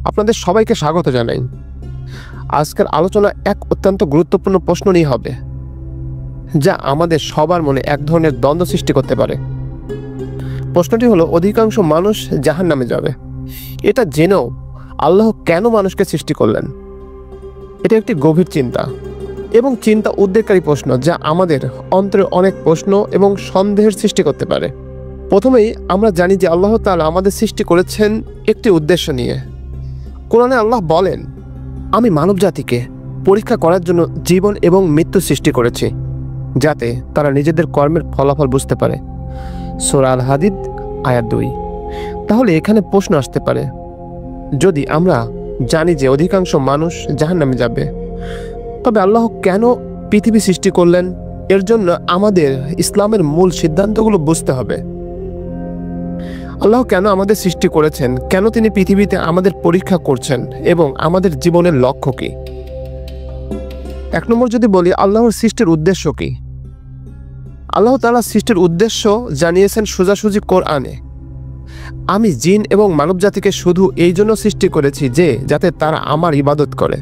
আপনাদের সবাইকে স্বাগত জানাই। আজকের আলোচনা এক অত্যন্ত গুরুত্বপূর্ণ প্রশ্ন নিয়ে হবে, যা আমাদের সবার মনে এক ধরনের দ্বন্দ্ব সৃষ্টি করতে পারে। প্রশ্নটি হলো, অধিকাংশ মানুষ জাহান্নামে যাবে। এটা জেনেও আল্লাহ কেন মানুষকে সৃষ্টি করলেন? এটা একটি গভীর চিন্তা এবং চিন্তা উদ্বেগকারী প্রশ্ন, যা আমাদের অন্তরে অনেক প্রশ্ন এবং সন্দেহের সৃষ্টি করতে পারে। প্রথমেই আমরা জানি যে আল্লাহ তাআলা আমাদের সৃষ্টি করেছেন একটি উদ্দেশ্য নিয়ে। কোরআনে আল্লাহ বলেন, আমি মানব জাতিকে পরীক্ষা করার জন্য জীবন এবং মৃত্যু সৃষ্টি করেছি, যাতে তারা নিজেদের কর্মের ফলাফল বুঝতে পারে। সূরা আল হাদিদ আয়াত 2। তাহলে এখানে প্রশ্ন আসতে পারে, যদি আমরা জানি যে অধিকাংশ মানুষ জাহান্নামে যাবে, তবে আল্লাহ কেন পৃথিবী সৃষ্টি করলেন? এর জন্য আমাদের ইসলামের মূল সিদ্ধান্তগুলো বুঝতে হবে। আল্লাহ কেন আমাদের সৃষ্টি করেছেন, কেন তিনি পৃথিবীতে আমাদের পরীক্ষা করছেন এবং আমাদের জীবনের লক্ষ্য কি? এক নম্বর যদি বলি, আল্লাহর সৃষ্টির উদ্দেশ্য কি? আল্লাহ তাআলা সৃষ্টির উদ্দেশ্য জানিয়েছেন সোজাসুজি কোরআনে। আমি জিন এবং মানব জাতিকে শুধু এই জন্য সৃষ্টি করেছি যে যাতে তারা আমার ইবাদত করে।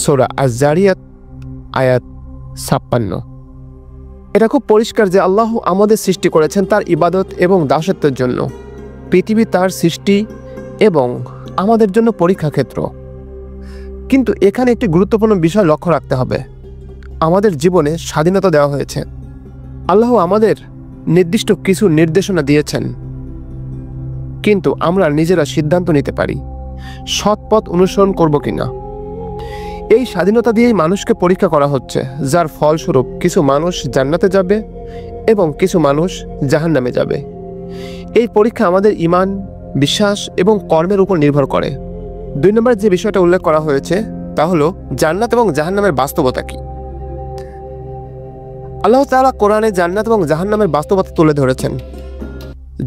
সূরা আজ-জারিয়াত আয়াত 56। এটা খুব পরিষ্কার যে আল্লাহ আমাদের সৃষ্টি করেছেন তার ইবাদত এবং দাসত্বের জন্য। পৃথিবী তার সৃষ্টি এবং আমাদের জন্য পরীক্ষা ক্ষেত্র। কিন্তু এখানে একটি গুরুত্বপূর্ণ বিষয় লক্ষ্য রাখতে হবে। আমাদের জীবনে স্বাধীনতা দেওয়া হয়েছে। আল্লাহ আমাদের নির্দিষ্ট কিছু নির্দেশনা দিয়েছেন, কিন্তু আমরা নিজেরা সিদ্ধান্ত নিতে পারি সৎ পথ অনুসরণ করব কিনা। এই স্বাধীনতা দিয়েই মানুষকে পরীক্ষা করা হচ্ছে, যার ফলস্বরূপ কিছু মানুষ জান্নাতে যাবে এবং কিছু মানুষ জাহান্নামে যাবে। এই পরীক্ষা আমাদের ঈমান, বিশ্বাস এবং কর্মের উপর নির্ভর করে। 2 নম্বরে যে বিষয়টা উল্লেখ করা হয়েছে তা হলো জান্নাত এবং জাহান্নামের বাস্তবতা কি। আল্লাহ তাআলা কোরআনে জান্নাত এবং জাহান্নামের বাস্তবতা তুলে ধরেছেন।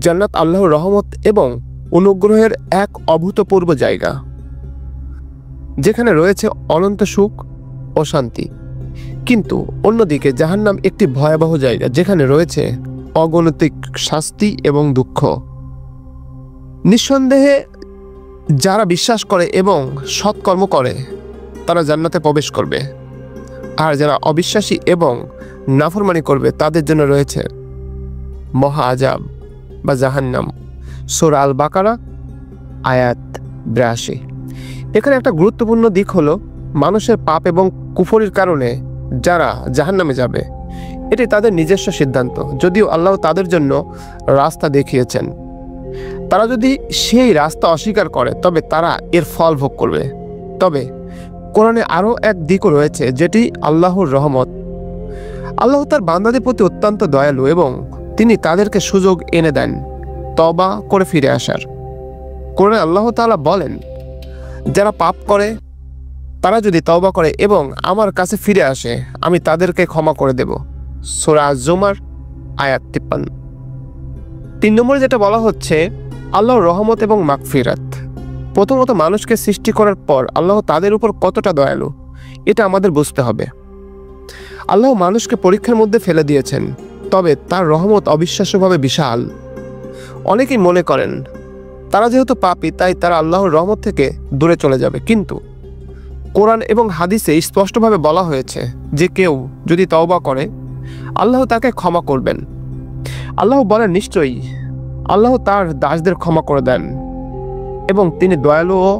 জান্নাত আল্লাহর রহমত এবং অনুগ্রহের এক অভূতপূর্ব জায়গা, যেখানে রয়েছে অনন্ত সুখ ও শান্তি। কিন্তু অন্যদিকে জাহান্নাম একটি ভয়াবহ জায়গা, যেখানে রয়েছে অগণিত শাস্তি এবং দুঃখ। নিঃসন্দেহে যারা বিশ্বাস করে এবং সৎকর্ম করে তারা জান্নাতে প্রবেশ করবে, আর যারা অবিশ্বাসী এবং নাফরমানি করবে তাদের জন্য রয়েছে মহা আযাব বা জাহান্নাম। সূরা আল বাকারা আয়াত 82। এখানে একটা গুরুত্বপূর্ণ দিক হলো, মানুষের পাপ এবং কুফরির কারণে যারা জাহান্নামে যাবে এটি তাদের নিজস্ব সিদ্ধান্ত, যদিও আল্লাহ তাদের জন্য রাস্তা দেখিয়েছেন। তারা যদি সেই রাস্তা অস্বীকার করে তবে তারা এর ফল ভোগ করবে। তবে কোরআনে আরও এক দিকও রয়েছে, যেটি আল্লাহর রহমত। আল্লাহ তার বান্দাদের প্রতি অত্যন্ত দয়ালু এবং তিনি তাদেরকে সুযোগ এনে দেন তওবা করে ফিরে আসার। কোরআনে আল্লাহ তাআলা বলেন, যারা পাপ করে তারা যদি তওবা করে এবং আমার কাছে ফিরে আসে, আমি তাদেরকে ক্ষমা করে দেব। সূরা আজ-জুমার আয়াত 53। 3 নম্বরে যেটা বলা হচ্ছে, আল্লাহর রহমত এবং মাগফিরাত। প্রথমত, মানুষকে সৃষ্টি করার পর আল্লাহ তাদের উপর কতটা দয়ালু এটা আমাদের বুঝতে হবে। আল্লাহ মানুষকে পরীক্ষার মধ্যে ফেলে দিয়েছেন, তবে তার রহমত অবিশ্বাস্যভাবে বিশাল। অনেকেই মনে করেন তারা যেহেতু পাপী তাই তারা আল্লাহর রহমত থেকে দূরে চলে যাবে, কিন্তু কোরআন এবং হাদিসে স্পষ্টভাবে বলা হয়েছে যে কেউ যদি তওবা করে আল্লাহ তাকে ক্ষমা করবেন। আল্লাহ বলেন, নিশ্চয়ই আল্লাহ তার দাসদের ক্ষমা করে দেন এবং তিনি দয়ালু ও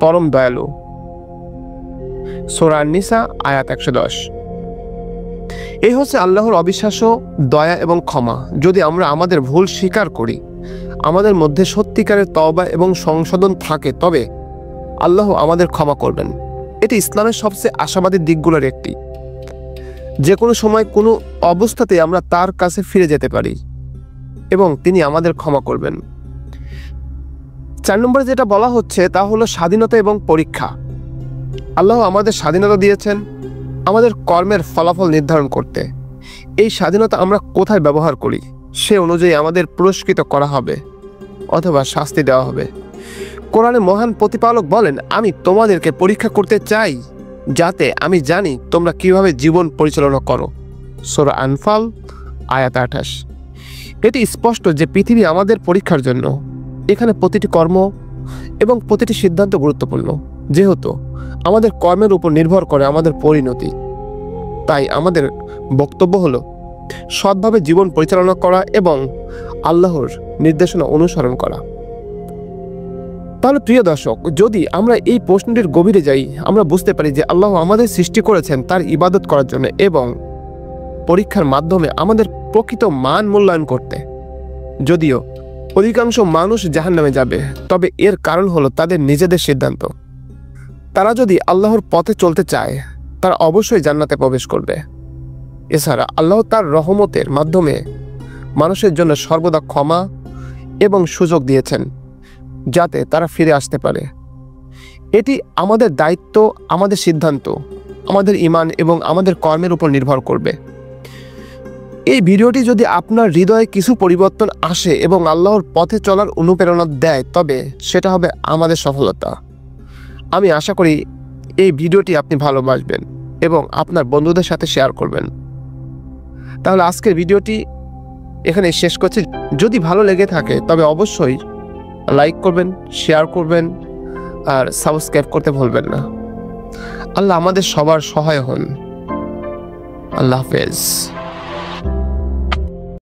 পরম দয়ালু। সূরা আন-নিসা আয়াত 110। এই হচ্ছে আল্লাহর অবিশ্বাস্য দয়া এবং ক্ষমা। যদি আমরা আমাদের ভুল স্বীকার করি, আমাদের মধ্যে সত্যিকারের তওবা এবং সংশোধন থাকে, তবে আল্লাহ আমাদের ক্ষমা করবেন। এটি ইসলামের সবচেয়ে আশাবাদী দিকগুলোর একটি। যে কোনো সময় কোনো অবস্থাতে আমরা তার কাছে ফিরে যেতে পারি এবং তিনি আমাদের ক্ষমা করবেন। 4 নম্বরে যেটা বলা হচ্ছে তা হলো স্বাধীনতা এবং পরীক্ষা। আল্লাহ আমাদের স্বাধীনতা দিয়েছেন আমাদের কর্মের ফলাফল নির্ধারণ করতে। এই স্বাধীনতা আমরা কোথায় ব্যবহার করি সে অনুযায়ী আমাদের পুরস্কৃত করা হবে অথবা শাস্তি দেওয়া হবে। কোরআনে মহান প্রতিপালক বলেন, আমি তোমাদেরকে পরীক্ষা করতে চাই যাতে আমি জানি তোমরা কিভাবে জীবন পরিচালনা করো। সূরা আনফাল আয়াত 28। এটি স্পষ্ট যে পৃথিবী আমাদের পরীক্ষার জন্য। এখানে প্রতিটি কর্ম এবং প্রতিটি সিদ্ধান্ত গুরুত্বপূর্ণ, যেহেতু আমাদের কর্মের উপর নির্ভর করে আমাদের পরিণতি। তাই আমাদের বক্তব্য হলো সৎভাবে জীবন পরিচালনা করা এবং আল্লাহর নির্দেশনা অনুসরণ করা। তাহলে প্রিয় দর্শক, যদি আমরা এই প্রশ্নটির গভীরে যাই, আমরা বুঝতে পারি যে আল্লাহ আমাদের সৃষ্টি করেছেন তার ইবাদত করার জন্য এবং পরীক্ষার মাধ্যমে আমাদের প্রকৃত মান মূল্যায়ন করতে। যদিও অধিকাংশ মানুষ জাহান্নামে যাবে, তবে এর কারণ হলো তাদের নিজেদের সিদ্ধান্ত। তারা যদি আল্লাহর পথে চলতে চায়, তারা অবশ্যই জান্নাতে প্রবেশ করবে। এছাড়া আল্লাহ তার রহমতের মাধ্যমে মানুষের জন্য সর্বদা ক্ষমা এবং সুযোগ দিয়েছেন, যাতে তারা ফিরে আসতে পারে। এটি আমাদের দায়িত্ব, আমাদের সিদ্ধান্ত, আমাদের ঈমান এবং আমাদের কর্মের উপর নির্ভর করবে। এই ভিডিওটি যদি আপনার হৃদয়ে কিছু পরিবর্তন আসে এবং আল্লাহর পথে চলার অনুপ্রেরণা দেয়, তবে সেটা হবে আমাদের সফলতা। আমি আশা করি এই ভিডিওটি আপনি ভালোবাসবেন এবং আপনার বন্ধুদের সাথে শেয়ার করবেন। তাহলে আজকের ভিডিওটি এখানে শেষ করছি। যদি ভালো লেগে থাকে তবে অবশ্যই লাইক করবেন, শেয়ার করবেন আর সাবস্ক্রাইব করতে ভুলবেন না। আল্লাহ আমাদের সবার সহায় হন। আল্লাহ হাফেজ।